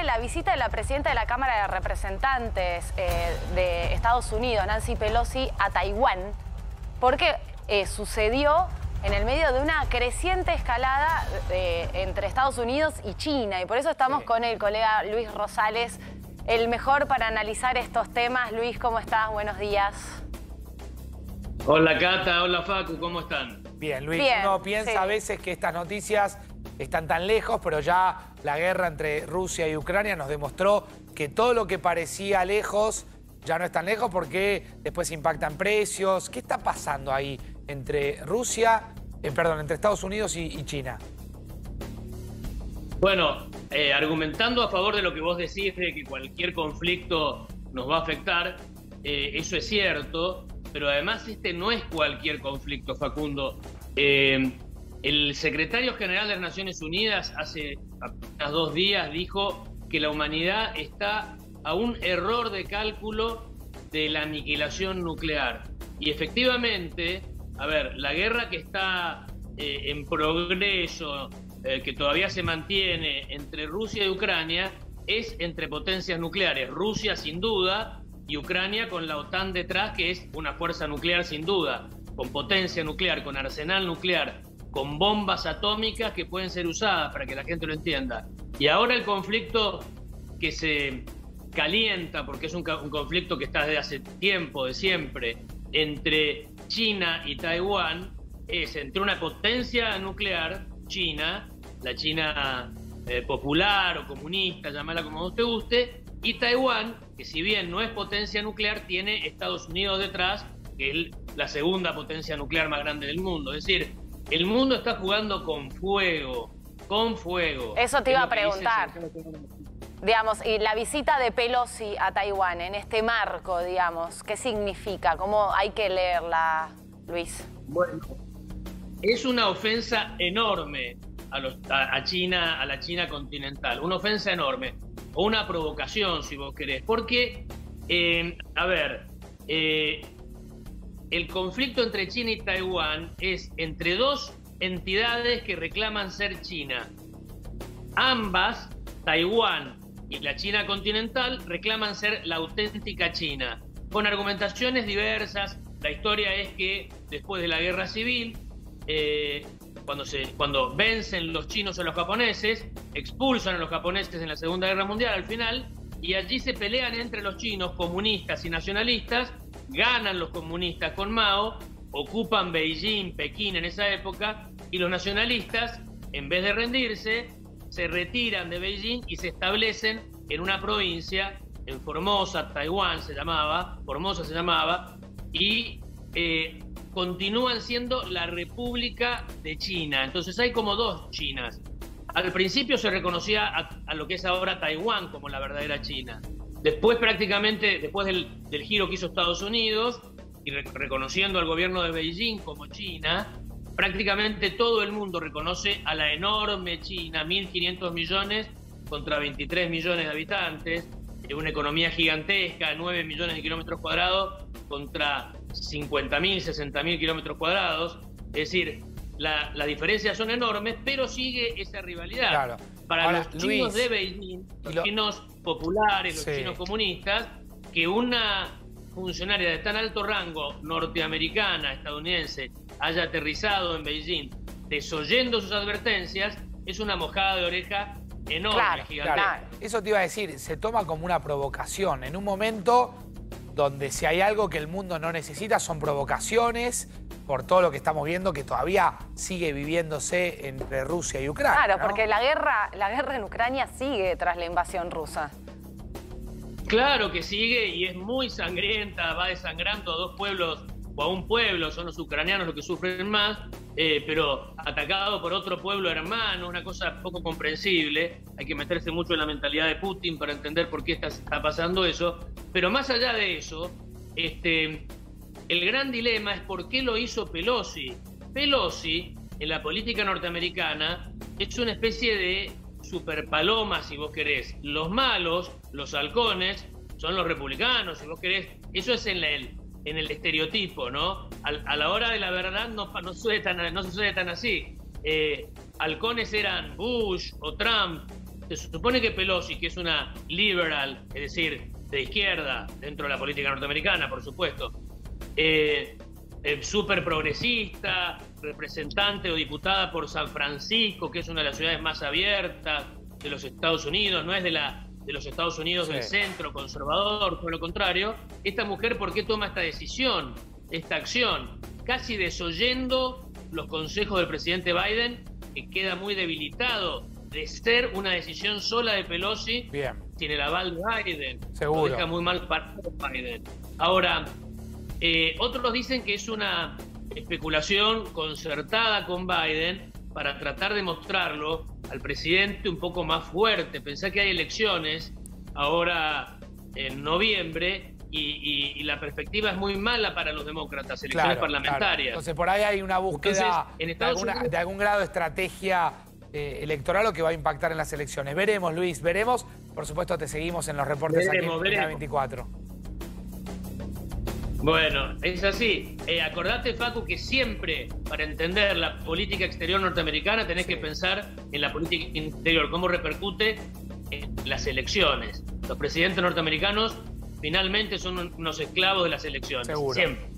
la visita de la presidenta de la Cámara de Representantes de Estados Unidos, Nancy Pelosi, a Taiwán, porque sucedió en el medio de una creciente escalada entre Estados Unidos y China. Y por eso estamos con el colega Luis Rosales, el mejor para analizar estos temas. Luis, ¿cómo estás? Buenos días. Hola Cata, hola Facu, ¿cómo están? Bien, Luis, Bien, uno piensa a veces que estas noticias están tan lejos, pero ya la guerra entre Rusia y Ucrania nos demostró que todo lo que parecía lejos ya no es tan lejos porque después impactan precios. ¿Qué está pasando ahí entre entre Estados Unidos y China? Bueno, argumentando a favor de lo que vos decís, de que cualquier conflicto nos va a afectar, eso es cierto, pero además este no es cualquier conflicto, Facundo. El secretario general de las Naciones Unidas hace apenas 2 días dijo que la humanidad está a un error de cálculo de la aniquilación nuclear. Y efectivamente, a ver, la guerra que está en progreso, que todavía se mantiene entre Rusia y Ucrania, es entre potencias nucleares. Rusia sin duda y Ucrania con la OTAN detrás, que es una fuerza nuclear sin duda, con potencia nuclear, con arsenal nuclear, con bombas atómicas que pueden ser usadas, para que la gente lo entienda. Y ahora el conflicto que se calienta, porque es un conflicto que está desde hace tiempo, de siempre, entre China y Taiwán, es entre una potencia nuclear, China, la China popular o comunista, llámala como a vos te guste, y Taiwán, que si bien no es potencia nuclear, tiene Estados Unidos detrás, que es la segunda potencia nuclear más grande del mundo. Es decir, el mundo está jugando con fuego, con fuego. Eso te iba a preguntar. Digamos, y la visita de Pelosi a Taiwán, en este marco, digamos, ¿qué significa? ¿Cómo hay que leerla, Luis? Bueno, es una ofensa enorme a China, a la China continental. Una ofensa enorme. O una provocación, si vos querés. Porque, el conflicto entre China y Taiwán es entre 2 entidades que reclaman ser China. Ambas, Taiwán y la China continental, reclaman ser la auténtica China, con argumentaciones diversas. La historia es que después de la guerra civil, cuando vencen los chinos a los japoneses, expulsan a los japoneses en la Segunda Guerra Mundial al final, y allí se pelean entre los chinos comunistas y nacionalistas, ganan los comunistas con Mao, ocupan Beijing, Pekín en esa época, y los nacionalistas, en vez de rendirse, se retiran de Beijing y se establecen en una provincia, en Formosa, Taiwán Formosa se llamaba, y continúan siendo la República de China. Entonces hay como 2 Chinas. Al principio se reconocía a lo que es ahora Taiwán como la verdadera China. Después prácticamente, después del giro que hizo Estados Unidos y reconociendo al gobierno de Beijing como China, prácticamente todo el mundo reconoce a la enorme China, 1.500 millones contra 23 millones de habitantes, una economía gigantesca, 9 millones de kilómetros cuadrados contra 50.000, 60.000 kilómetros cuadrados. Es decir, las diferencias son enormes, pero sigue esa rivalidad. Claro. Para ahora, los chinos de Beijing, los chinos populares, los chinos comunistas, que una funcionaria de tan alto rango, norteamericana, estadounidense, haya aterrizado en Beijing desoyendo sus advertencias, es una mojada de oreja enorme, gigantesca. Claro. Eso te iba a decir, se toma como una provocación. En un momento donde si hay algo que el mundo no necesita son provocaciones, por todo lo que estamos viendo que todavía sigue viviéndose entre Rusia y Ucrania. Claro, ¿no? porque la guerra en Ucrania sigue tras la invasión rusa. Claro que sigue y es muy sangrienta, va desangrando a 2 pueblos o a un pueblo, son los ucranianos los que sufren más, pero atacado por otro pueblo hermano, una cosa poco comprensible. Hay que meterse mucho en la mentalidad de Putin para entender por qué está pasando eso. Pero más allá de eso, el gran dilema es por qué lo hizo Pelosi. Pelosi, en la política norteamericana, es una especie de superpaloma, si vos querés. Los malos, los halcones, son los republicanos, si vos querés. Eso es en el estereotipo, ¿no? A la hora de la verdad no sucede tan así. Halcones eran Bush o Trump, Se supone que Pelosi, que es una liberal, es decir, de izquierda, dentro de la política norteamericana, por supuesto, súper progresista, representante o diputada por San Francisco, que es una de las ciudades más abiertas de los Estados Unidos, no es de los Estados Unidos del centro conservador, por lo contrario. Esta mujer, ¿por qué toma esta decisión, esta acción? Casi desoyendo los consejos del presidente Biden, que queda muy debilitado de ser una decisión sola de Pelosi. Bien. Sin el aval de Biden. Seguro. Lo deja muy mal para Biden. Ahora, otros dicen que es una especulación concertada con Biden para tratar de mostrarlo al presidente un poco más fuerte. Pensá que hay elecciones ahora en noviembre y la perspectiva es muy mala para los demócratas, elecciones parlamentarias. Claro. Entonces, por ahí hay una búsqueda Entonces, de algún grado de estrategia electoral o que va a impactar en las elecciones. Veremos, Luis, veremos. Por supuesto, te seguimos en los reportes aquí en A24. Bueno, es así. Acordate, Facu, que siempre para entender la política exterior norteamericana tenés que pensar en la política interior, cómo repercute en las elecciones. Los presidentes norteamericanos finalmente son unos esclavos de las elecciones. Seguro. Siempre.